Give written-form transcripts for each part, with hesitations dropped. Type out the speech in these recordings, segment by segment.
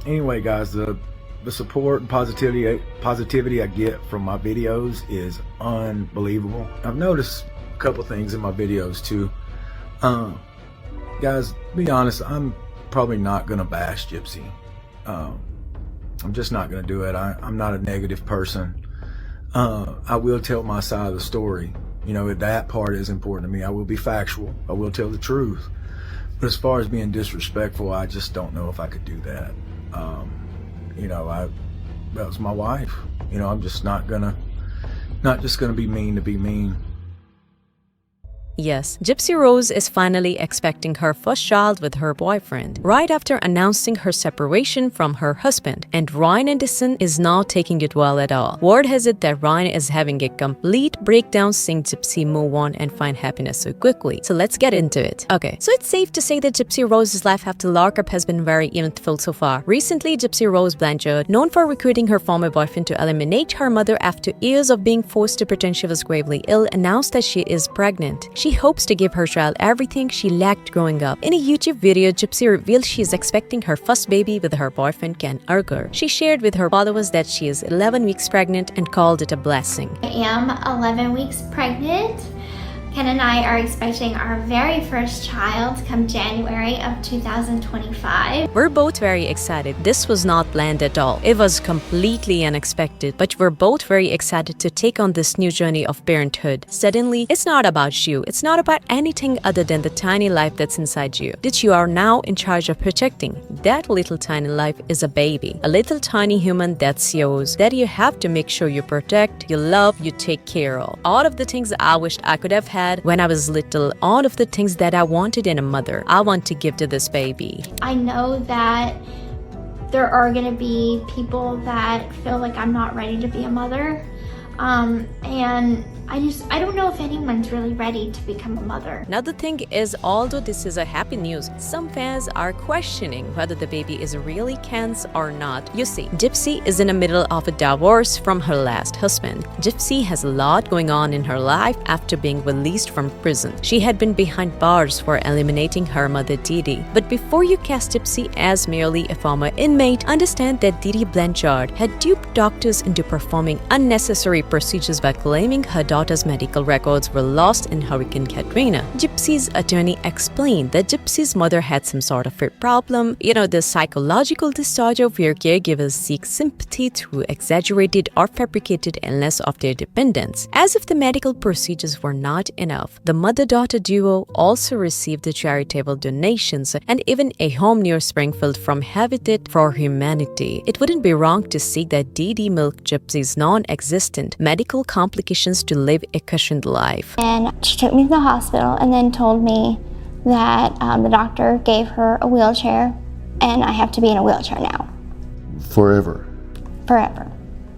Anyway, guys, the support and positivity I get from my videos is unbelievable. I've noticed a couple things in my videos too. Guys, be honest, I'm probably not gonna bash Gypsy. I'm just not gonna do it. I'm not a negative person. I will tell my side of the story. You know, that part is important to me. I will be factual. I will tell the truth. But as far as being disrespectful, I just don't know if I could do that. That was my wife. I'm just not just gonna be mean to be mean. Yes, Gypsy Rose is finally expecting her first child with her boyfriend, right after announcing her separation from her husband. And Ryan Anderson is not taking it well at all. Word has it that Ryan is having a complete breakdown seeing Gypsy move on and find happiness so quickly. So let's get into it. Okay, so it's safe to say that Gypsy Rose's life after lockup has been very eventful so far. Recently, Gypsy Rose Blanchard, known for recruiting her former boyfriend to eliminate her mother after years of being forced to pretend she was gravely ill, announced that she is pregnant. She hopes to give her child everything she lacked growing up. In a YouTube video, Gypsy revealed she is expecting her first baby with her boyfriend Ken Urger. She shared with her followers that she is 11 weeks pregnant and called it a blessing. I am 11 weeks pregnant. Ken and I are expecting our very first child come January of 2025. We're both very excited. This was not planned at all. It was completely unexpected, but we're both very excited to take on this new journey of parenthood. Suddenly, it's not about you. It's not about anything other than the tiny life that's inside you, that you are now in charge of protecting. That little tiny life is a baby, a little tiny human that's yours, that you have to make sure you protect, you love, you take care of. All of the things I wished I could have had when I was little, all of the things that I wanted in a mother, I want to give to this baby. I know that there are going to be people that feel like I'm not ready to be a mother. And I don't know if anyone's really ready to become a mother. Now the thing is, although this is a happy news, some fans are questioning whether the baby is really Ken's or not. You see, Gypsy is in the middle of a divorce from her last husband. Gypsy has a lot going on in her life after being released from prison. She had been behind bars for eliminating her mother Didi. But before you cast Gypsy as merely a former inmate, understand that Didi Blanchard had duped doctors into performing unnecessary procedures by claiming her daughter's medical records were lost in Hurricane Katrina. Gypsy's attorney explained that Gypsy's mother had some sort of a problem, the psychological disorder where caregivers seek sympathy through exaggerated or fabricated illness of their dependents. As if the medical procedures were not enough, the mother-daughter duo also received the charitable donations and even a home near Springfield from Habitat for Humanity. It wouldn't be wrong to see that Didi milked Gypsy's non-existent medical complications to live a cushioned life. And she took me to the hospital and then told me that the doctor gave her a wheelchair and I have to be in a wheelchair now. Forever. Forever.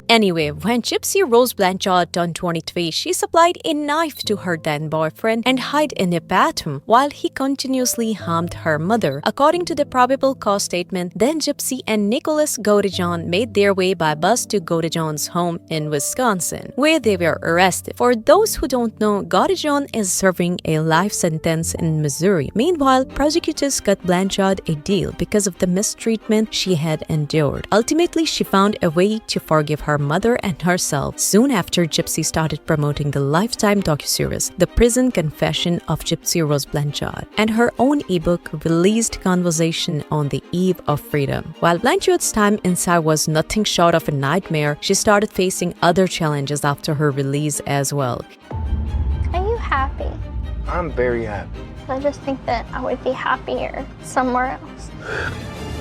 Anyway, when Gypsy Rose Blanchard turned 23, she supplied a knife to her then boyfriend and hid in a bathroom while he continuously harmed her mother. According to the probable cause statement, then Gypsy and Nicholas Gaudejon made their way by bus to Gaudejon's home in Wisconsin, where they were arrested. For those who don't know, Gaudejon is serving a life sentence in Missouri. Meanwhile, prosecutors cut Blanchard a deal because of the mistreatment she had endured. Ultimately, she found a way to forgive her mother and herself. Soon after, Gypsy started promoting the Lifetime docuseries, The Prison Confession of Gypsy Rose Blanchard, and her own ebook released Conversation on the Eve of Freedom. While Blanchard's time inside was nothing short of a nightmare, she started facing other challenges after her release as well. Are you happy? I'm very happy. I just think that I would be happier somewhere else.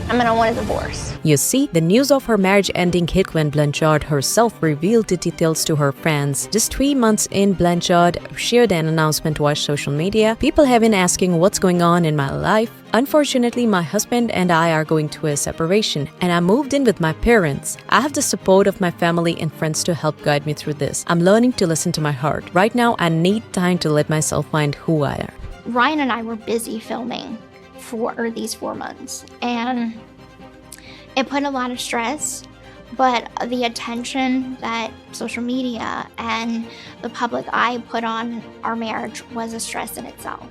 I'm gonna want a divorce. You see, the news of her marriage ending hit when Blanchard herself revealed the details to her friends. Just 3 months in, Blanchard shared an announcement via social media. People have been asking what's going on in my life. Unfortunately, my husband and I are going through a separation, and I moved in with my parents. I have the support of my family and friends to help guide me through this. I'm learning to listen to my heart. Right now, I need time to let myself find who I am. Ryan and I were busy filming for these 4 months, and it put a lot of stress, but the attention that social media and the public eye put on our marriage was a stress in itself.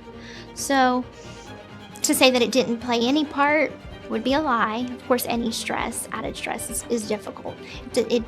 So to say that it didn't play any part, would be a lie. Of course, any stress, added stress, is difficult. It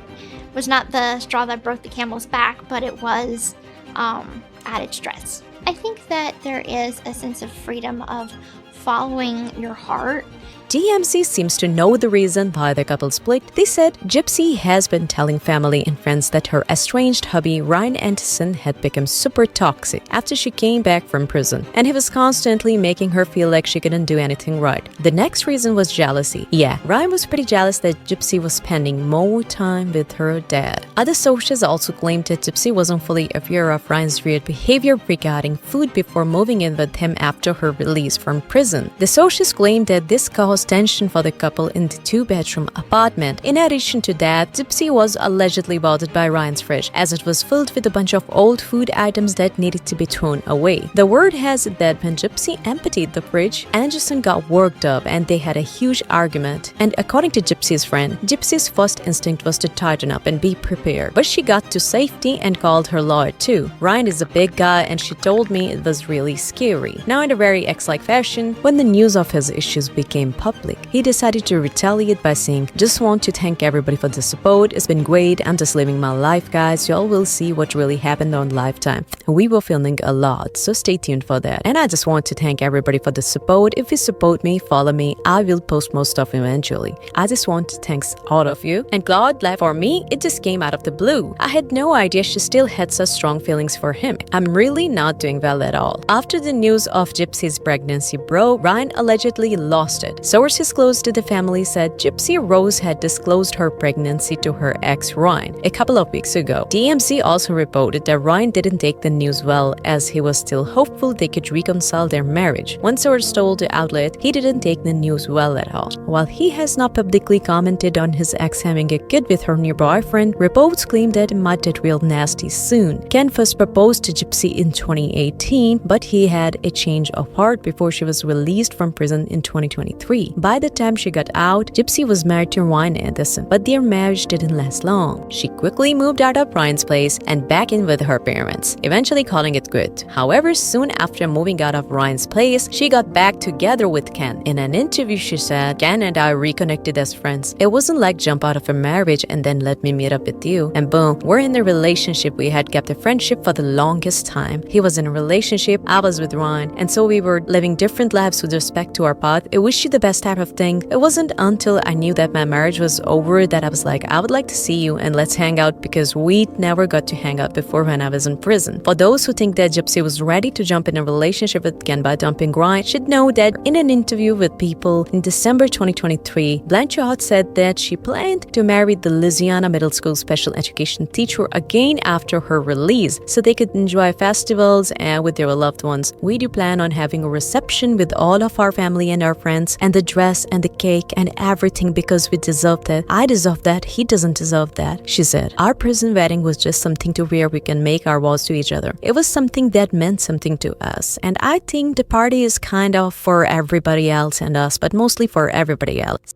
was not the straw that broke the camel's back, but it was added stress. I think that there is a sense of freedom of following your heart. DMC seems to know the reason why the couple split. They said Gypsy has been telling family and friends that her estranged hubby Ryan Anderson had become super toxic after she came back from prison, and he was constantly making her feel like she couldn't do anything right. The next reason was jealousy. Yeah, Ryan was pretty jealous that Gypsy was spending more time with her dad. Other sources also claimed that Gypsy wasn't fully aware of Ryan's weird behavior regarding food before moving in with him after her release from prison. The sources claimed that this caused tension for the couple in the two-bedroom apartment. In addition to that, Gypsy was allegedly bothered by Ryan's fridge, as it was filled with a bunch of old food items that needed to be thrown away. The word has it that when Gypsy emptied the fridge, Anderson got worked up and they had a huge argument. And according to Gypsy's friend, Gypsy's first instinct was to tighten up and be prepared. But she got to safety and called her lawyer too. Ryan is a big guy and she told me it was really scary. Now, in a very ex-like fashion, when the news of his issues became public, he decided to retaliate by saying, "Just want to thank everybody for the support. It's been great. I'm just living my life, guys. Y'all will see what really happened on Lifetime. We were filming a lot, so stay tuned for that. And I just want to thank everybody for the support. If you support me, follow me. I will post more stuff eventually. I just want to thank all of you." And God left for me, it just came out of the blue. I had no idea she still had such strong feelings for him. I'm really not doing well at all. After the news of Gypsy's pregnancy broke, Ryan allegedly lost it. Sources close to the family said Gypsy Rose had disclosed her pregnancy to her ex Ryan a couple of weeks ago. DMC also reported that Ryan didn't take the news well, as he was still hopeful they could reconcile their marriage. One source told the outlet he didn't take the news well at all. While he has not publicly commented on his ex having a kid with her new boyfriend, reports claim that it might get real nasty soon. Ken first proposed to Gypsy in 2018, but he had a change of heart before she was released from prison in 2023. By the time she got out, Gypsy was married to Ryan Anderson, but their marriage didn't last long. She quickly moved out of Ryan's place and back in with her parents, eventually calling it good. However, soon after moving out of Ryan's place, she got back together with Ken. In an interview, she said, "Ken and I reconnected as friends. It wasn't like jump out of a marriage and then let me meet up with you. And boom, we're in a relationship. We had kept a friendship for the longest time. He was in a relationship, I was with Ryan, and so we were living different lives with respect to our path. It wish you the best type of thing. It wasn't until I knew that my marriage was over that I was like, I would like to see you and let's hang out, because we never got to hang out before when I was in prison." For those who think that Gypsy was ready to jump in a relationship with Ken by dumping Ryan, should know that in an interview with People in December 2023, Blanchard said that she planned to marry the Louisiana middle school special education teacher again after her release, so they could enjoy festivals and with their loved ones. "We do plan on having a reception with all of our family and our friends, and the dress and the cake and everything, because we deserve that. I deserve that. He doesn't deserve that," she said. "Our prison wedding was just something to wear we can make our vows to each other. It was something that meant something to us. And I think the party is kind of for everybody else and us, but mostly for everybody else."